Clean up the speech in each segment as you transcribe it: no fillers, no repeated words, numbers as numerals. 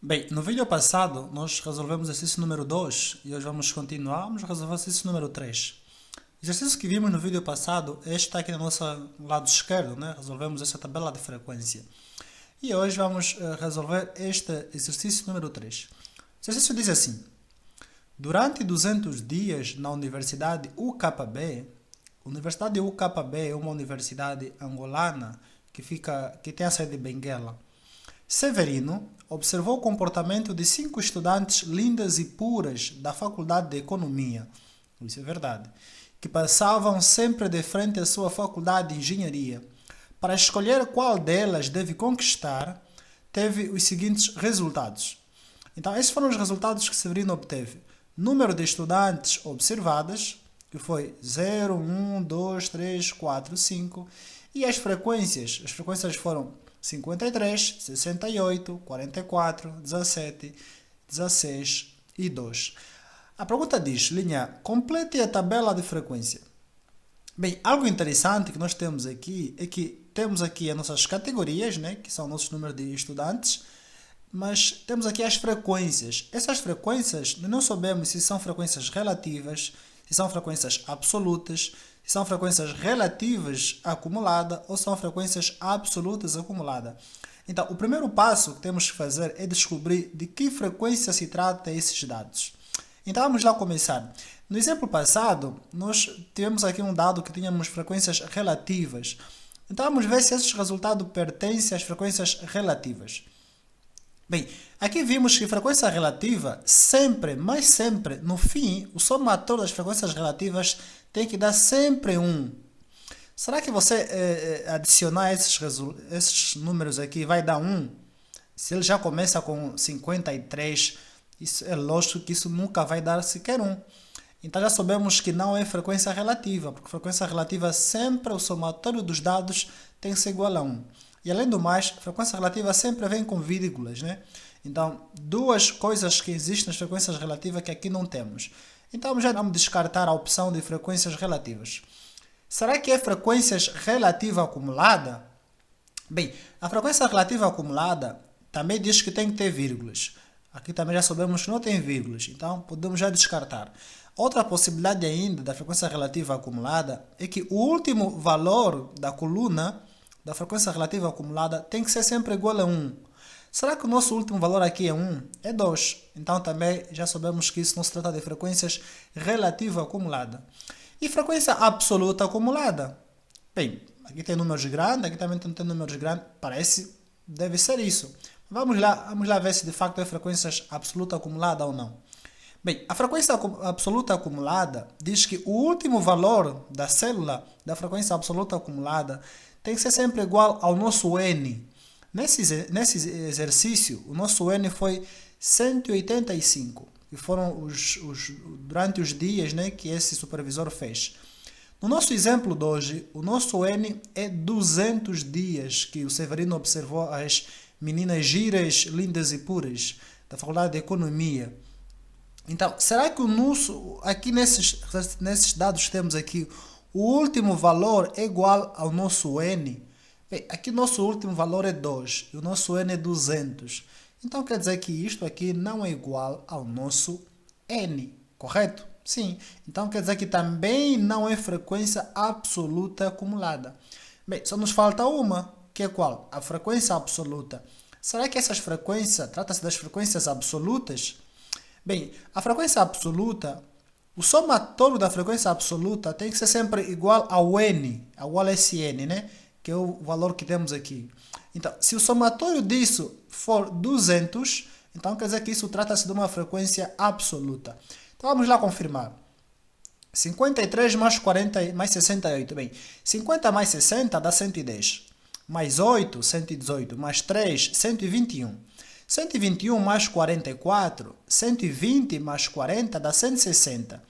Bem, no vídeo passado nós resolvemos o exercício número 2 e hoje vamos continuar, vamos resolver o exercício número 3. O exercício que vimos no vídeo passado, este está aqui no nosso lado esquerdo, né? Resolvemos essa tabela de frequência. E hoje vamos resolver este exercício número 3. O exercício diz assim: durante 200 dias na Universidade UKB, a Universidade UKB é uma universidade angolana que tem a sede em Benguela. Severino observou o comportamento de 5 estudantes lindas e puras da Faculdade de Economia, isso é verdade, que passavam sempre de frente à sua Faculdade de Engenharia. Para escolher qual delas deve conquistar, teve os seguintes resultados. Então, esses foram os resultados que Severino obteve. Número de estudantes observadas, que foi 0, 1, 2, 3, 4, 5. E as frequências foram 53, 68, 44, 17, 16 e 2. A pergunta diz, linha, complete a tabela de frequência. Bem, algo interessante que nós temos aqui é que temos aqui as nossas categorias, né, que são nossos números de estudantes, mas temos aqui as frequências. Essas frequências, nós não sabemos se são frequências relativas, se são frequências absolutas, se são frequências relativas acumuladas ou são frequências absolutas acumuladas. Então, o primeiro passo que temos que fazer é descobrir de que frequência se trata esses dados. Então, vamos lá começar. No exemplo passado, nós tivemos aqui um dado que tínhamos frequências relativas. Então, vamos ver se esse resultado pertence às frequências relativas. Bem, aqui vimos que frequência relativa sempre, mas sempre, no fim, o somatório das frequências relativas tem que dar sempre 1. Será que você adicionar esses números aqui vai dar 1? Se ele já começa com 53, isso é lógico que isso nunca vai dar sequer 1. Então já sabemos que não é frequência relativa, porque frequência relativa sempre o somatório dos dados tem que ser igual a 1. E além do mais, frequência relativa sempre vem com vírgulas, né? Então, duas coisas que existem nas frequências relativas que aqui não temos. Então, já vamos descartar a opção de frequências relativas. Será que é frequências relativa acumulada? Bem, a frequência relativa acumulada também diz que tem que ter vírgulas. Aqui também já sabemos que não tem vírgulas, então podemos já descartar. Outra possibilidade ainda da frequência relativa acumulada é que o último valor da coluna da frequência relativa acumulada tem que ser sempre igual a 1. Será que o nosso último valor aqui é 1? É 2. Então também já sabemos que isso não se trata de frequências relativa acumulada. E frequência absoluta acumulada? Bem, aqui tem números grandes, aqui também tem números grandes. Deve ser isso. Vamos lá ver se de facto é frequências absoluta acumulada ou não. Bem, a frequência absoluta acumulada diz que o último valor da célula da frequência absoluta acumulada tem que ser sempre igual ao nosso n. Nesse exercício, o nosso n foi 185, que foram durante os dias, né, que esse supervisor fez. No nosso exemplo de hoje, o nosso n é 200 dias que o Severino observou as meninas giras, lindas e puras da Faculdade de Economia. Então, será que aqui nesses dados que temos aqui, o último valor é igual ao nosso n? Bem, aqui o nosso último valor é 2 e o nosso n é 200. Então quer dizer que isto aqui não é igual ao nosso n, correto? Sim. Então quer dizer que também não é frequência absoluta acumulada. Bem, só nos falta uma, que é qual? A frequência absoluta. Será que essas frequências, trata-se das frequências absolutas? Bem, a frequência absoluta, o somatório da frequência absoluta tem que ser sempre igual ao n, igual a esse n, né? Que é o valor que temos aqui. Então, se o somatório disso for 200, então quer dizer que isso trata-se de uma frequência absoluta. Então vamos lá confirmar. 53 mais 40 mais 68. Bem, 50 mais 60 dá 110. Mais 8, 118. Mais 3, 121. 121 mais 44, 120 mais 40 dá 160.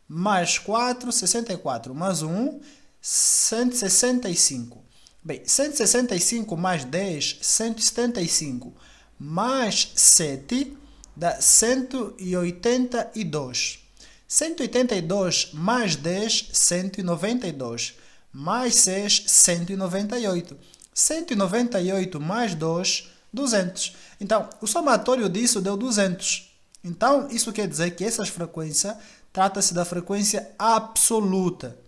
Mais 4, 64. Mais 1, 165. Bem, 165 mais 10, 175. Mais 7 dá 182. 182 mais 10, 192. Mais 6, 198. 198 mais 2 200. Então, o somatório disso deu 200. Então, isso quer dizer que essa frequência trata-se da frequência absoluta.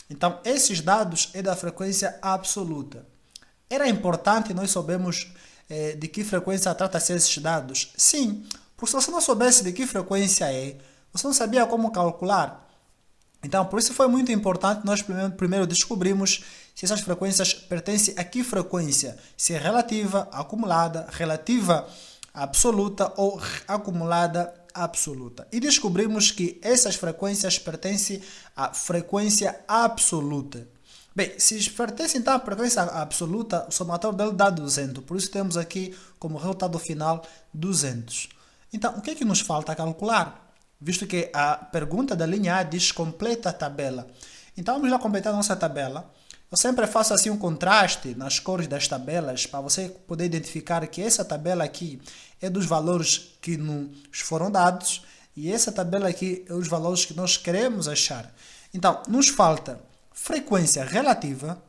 Então, esses dados é da frequência absoluta. Era importante nós sabermos de que frequência trata-se esses dados? Sim, porque se você não soubesse de que frequência é, você não sabia como calcular. Então, por isso foi muito importante nós primeiro descobrirmos se essas frequências pertencem a que frequência. Se é relativa, acumulada, relativa absoluta ou acumulada absoluta. E descobrimos que essas frequências pertencem à frequência absoluta. Bem, se pertence então à frequência absoluta, o somatório dele dá 200. Por isso temos aqui como resultado final 200. Então, o que é que nos falta calcular? Visto que a pergunta da linha A diz completa a tabela. Então, vamos lá completar a nossa tabela. Eu sempre faço assim um contraste nas cores das tabelas para você poder identificar que essa tabela aqui é dos valores que nos foram dados e essa tabela aqui é os valores que nós queremos achar. Então, nos falta frequência relativa,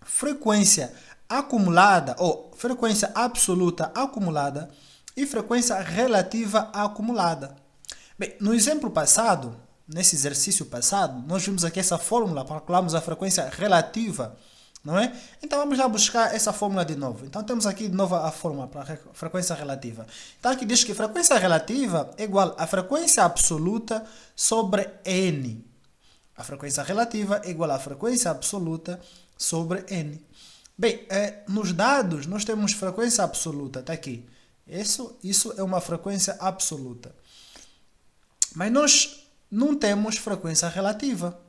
frequência acumulada ou frequência absoluta acumulada e frequência relativa acumulada. Bem, no exemplo passado, nesse exercício passado, nós vimos aqui essa fórmula para calcularmos a frequência relativa, não é? Então vamos lá buscar essa fórmula de novo. Então temos aqui de novo a fórmula para a frequência relativa. Então aqui diz que frequência relativa é igual a frequência absoluta sobre n. A frequência relativa é igual à frequência absoluta sobre n. Bem, nos dados nós temos frequência absoluta, está aqui. Isso é uma frequência absoluta. Mas nós não temos frequência relativa.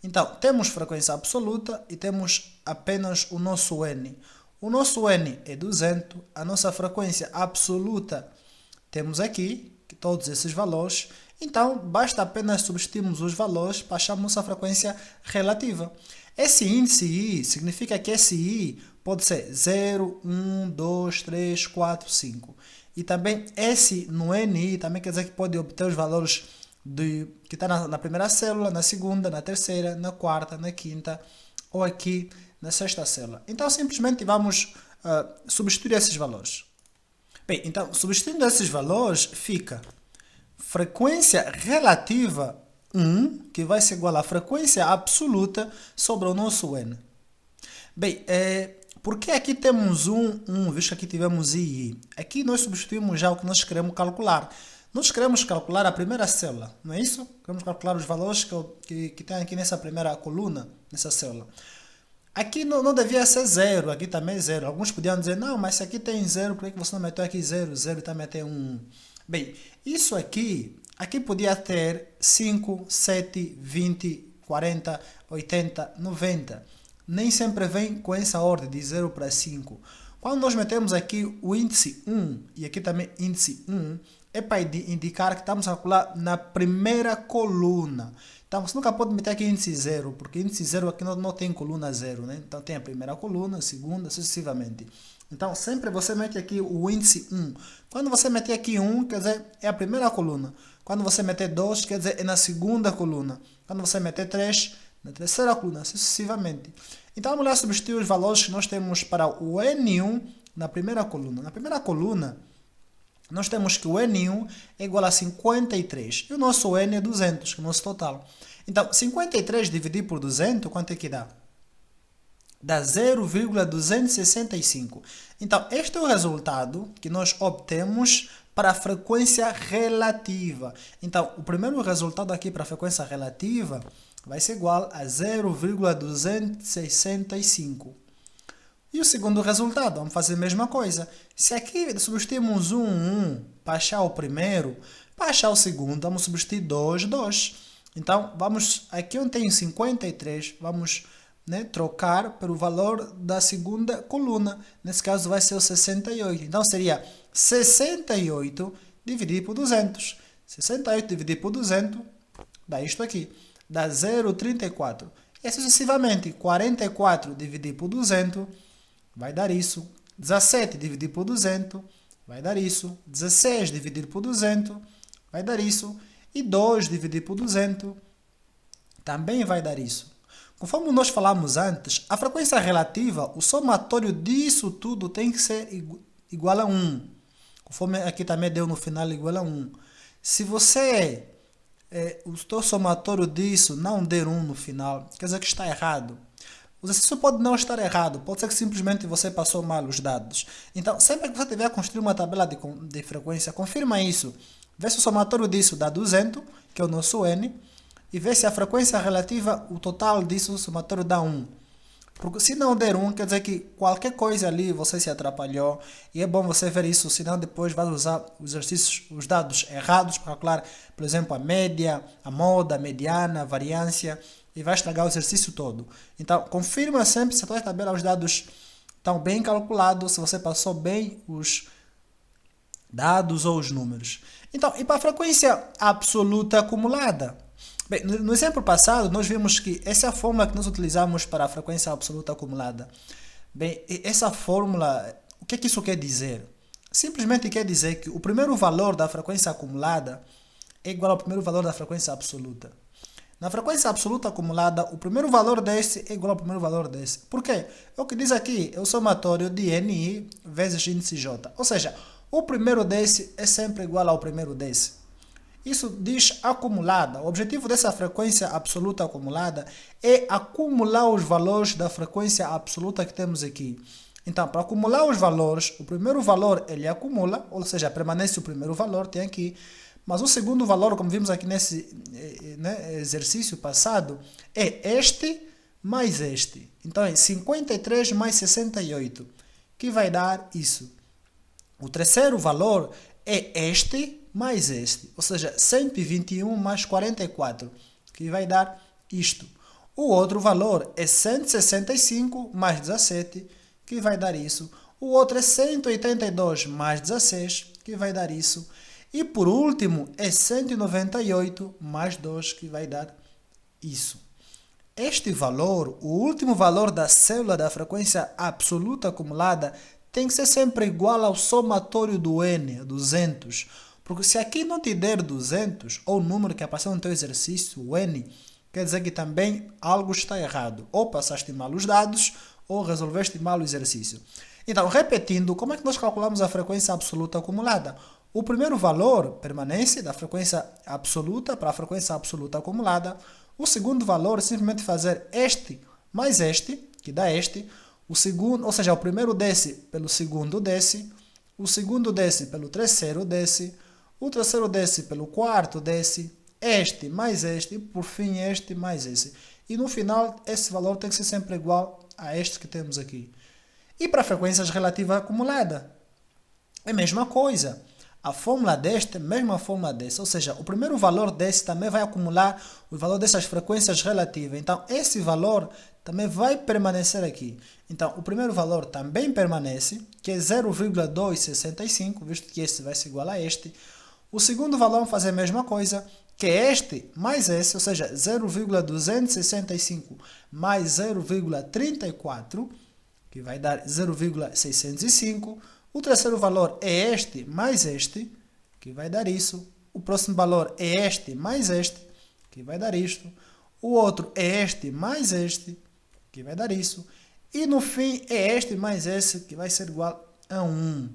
Então, temos frequência absoluta e temos apenas o nosso n. O nosso n é 200, a nossa frequência absoluta temos aqui, todos esses valores. Então, basta apenas substituirmos os valores para achar a nossa frequência relativa. Esse índice i significa que esse i pode ser 0, 1, 2, 3, 4, 5. E também esse no NI também quer dizer que pode obter os valores que está na primeira célula, na segunda, na terceira, na quarta, na quinta ou aqui na sexta célula. Então, simplesmente vamos substituir esses valores. Bem, então, substituindo esses valores, fica frequência relativa 1, que vai ser igual à frequência absoluta sobre o nosso N. Bem, porque aqui temos 1, visto que aqui tivemos i. Aqui nós substituímos já o que nós queremos calcular. Nós queremos calcular a primeira célula, não é isso? Queremos calcular os valores que tem aqui nessa primeira coluna, nessa célula. Aqui não devia ser 0, aqui também é 0. Alguns podiam dizer, não, mas se aqui tem 0, por que você não meteu aqui 0? 0 também tem 1. Bem, isso aqui podia ter 5, 7, 20, 40, 80, 90. Nem sempre vem com essa ordem de 0 para 5. Quando nós metemos aqui o índice 1 e aqui também índice 1, é para indicar que estamos a calcular na primeira coluna. Então, você nunca pode meter aqui índice 0, porque índice 0 aqui não tem coluna 0, né? Então, tem a primeira coluna, a segunda, sucessivamente. Então, sempre você mete aqui o índice 1. Quando você meter aqui 1, quer dizer, é a primeira coluna. Quando você meter 2, quer dizer, é na segunda coluna. Quando você meter 3, na terceira coluna, sucessivamente. Então, vamos lá substituir os valores que nós temos para o N1 na primeira coluna. Na primeira coluna, nós temos que o N1 é igual a 53. E o nosso N é 200, que é o nosso total. Então, 53 dividido por 200, quanto é que dá? Dá 0,265. Então, este é o resultado que nós obtemos para a frequência relativa. Então, o primeiro resultado aqui para a frequência relativa vai ser igual a 0,265. E o segundo resultado, vamos fazer a mesma coisa. Se aqui substituímos 1 para achar o primeiro, para achar o segundo, vamos substituir 2. Então, vamos aqui onde tem 53, vamos trocar pelo valor da segunda coluna. Nesse caso, vai ser o 68. Então, seria 68 dividido por 200. 68 dividido por 200 dá isto aqui. Dá 0,34. E sucessivamente, 44 dividido por 200 vai dar isso. 17 dividido por 200 vai dar isso. 16 dividido por 200 vai dar isso. E 2 dividido por 200 também vai dar isso. Conforme nós falamos antes, a frequência relativa, o somatório disso tudo tem que ser igual a 1. Conforme aqui também deu no final igual a 1. Se você, o teu somatório disso não der 1 no final, quer dizer que está errado. O exercício pode não estar errado, pode ser que simplesmente você passou mal os dados. Então, sempre que você tiver a construir uma tabela de frequência, confirma isso. Vê se o somatório disso dá 200, que é o nosso N, e vê se a frequência relativa, o total disso, o somatório dá 1. Porque se não der 1, quer dizer que qualquer coisa ali você se atrapalhou, e é bom você ver isso, senão depois vai usar os exercícios, os dados errados para calcular, por exemplo, a média, a moda, a mediana, a variância, e vai estragar o exercício todo. Então, confirma sempre se a tua tabela, os dados estão bem calculados, se você passou bem os dados ou os números. Então, e para a frequência absoluta acumulada? Bem, no exemplo passado, nós vimos que essa é a fórmula que nós utilizamos para a frequência absoluta acumulada. Bem, essa fórmula, o que é que isso quer dizer? Simplesmente quer dizer que o primeiro valor da frequência acumulada é igual ao primeiro valor da frequência absoluta. Na frequência absoluta acumulada, o primeiro valor desse é igual ao primeiro valor desse. Por quê? É o que diz aqui, é o somatório de NI vezes índice J. Ou seja, o primeiro desse é sempre igual ao primeiro desse. Isso diz acumulada. O objetivo dessa frequência absoluta acumulada é acumular os valores da frequência absoluta que temos aqui. Então, para acumular os valores, o primeiro valor ele acumula, ou seja, permanece o primeiro valor, tem aqui. Mas o segundo valor, como vimos aqui nesse exercício passado, é este mais este. Então, é 53 mais 68, que vai dar isso. O terceiro valor é este mais este, ou seja, 121 mais 44, que vai dar isto. O outro valor é 165 mais 17, que vai dar isso. O outro é 182 mais 16, que vai dar isso. E por último, é 198 mais 2, que vai dar isso. Este valor, o último valor da célula da frequência absoluta acumulada, tem que ser sempre igual ao somatório do N, 200. Porque se aqui não te der 200, ou o número que apareceu no teu exercício, o N, quer dizer que também algo está errado. Ou passaste mal os dados, ou resolveste mal o exercício. Então, repetindo, como é que nós calculamos a frequência absoluta acumulada? O primeiro valor permanece da frequência absoluta para a frequência absoluta acumulada. O segundo valor é simplesmente fazer este mais este, que dá este. O segundo, ou seja, o primeiro desse pelo segundo desse. O segundo desse pelo terceiro desse. O terceiro desse pelo quarto desse. Este mais este. E por fim este mais esse. E no final esse valor tem que ser sempre igual a este que temos aqui. E para frequências relativa acumulada, é a mesma coisa. A fórmula deste é a mesma fórmula desse, ou seja, o primeiro valor desse também vai acumular o valor dessas frequências relativas. Então, esse valor também vai permanecer aqui. Então, o primeiro valor também permanece, que é 0,265, visto que este vai ser igual a este. O segundo valor vamos fazer a mesma coisa, que é este mais esse, ou seja, 0,265 mais 0,34, que vai dar 0,605. O terceiro valor é este mais este, que vai dar isso. O próximo valor é este mais este, que vai dar isto. O outro é este mais este, que vai dar isso. E no fim é este mais esse, que vai ser igual a 1.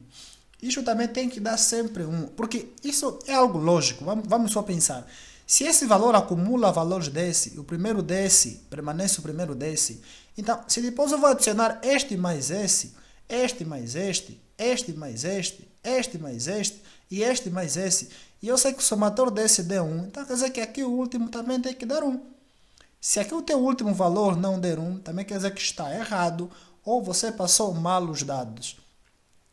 Isso também tem que dar sempre 1, porque isso é algo lógico. Vamos só pensar. Se esse valor acumula valores desse, o primeiro desse permanece o primeiro desse, então se depois eu vou adicionar este mais esse, este mais este, este mais este, este mais este e este mais esse, e eu sei que o somatório desse deu 1, então quer dizer que aqui o último também tem que dar 1. Se aqui o teu último valor não der 1, também quer dizer que está errado ou você passou mal os dados.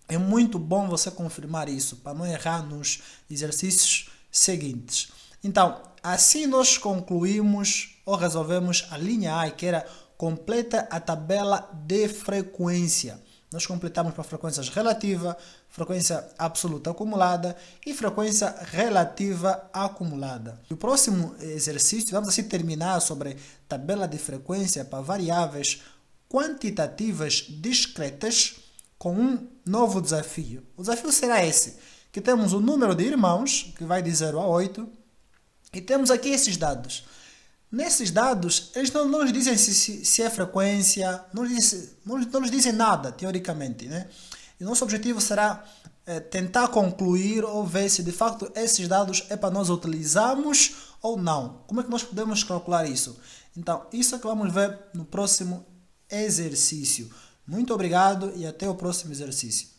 É muito bom você confirmar isso para não errar nos exercícios seguintes. Então, assim nós concluímos ou resolvemos a linha A, que era completa a tabela de frequência. Nós completamos para frequências relativa, frequência absoluta acumulada e frequência relativa acumulada. No próximo exercício, vamos assim terminar sobre tabela de frequência para variáveis quantitativas discretas com um novo desafio. O desafio será esse, que temos o número de irmãos, que vai de 0 a 8, e temos aqui esses dados. Nesses dados, eles não nos dizem se é frequência, não nos dizem nada, teoricamente, né? E nosso objetivo será tentar concluir ou ver se de facto esses dados é para nós utilizarmos ou não. Como é que nós podemos calcular isso? Então, isso é que vamos ver no próximo exercício. Muito obrigado e até o próximo exercício.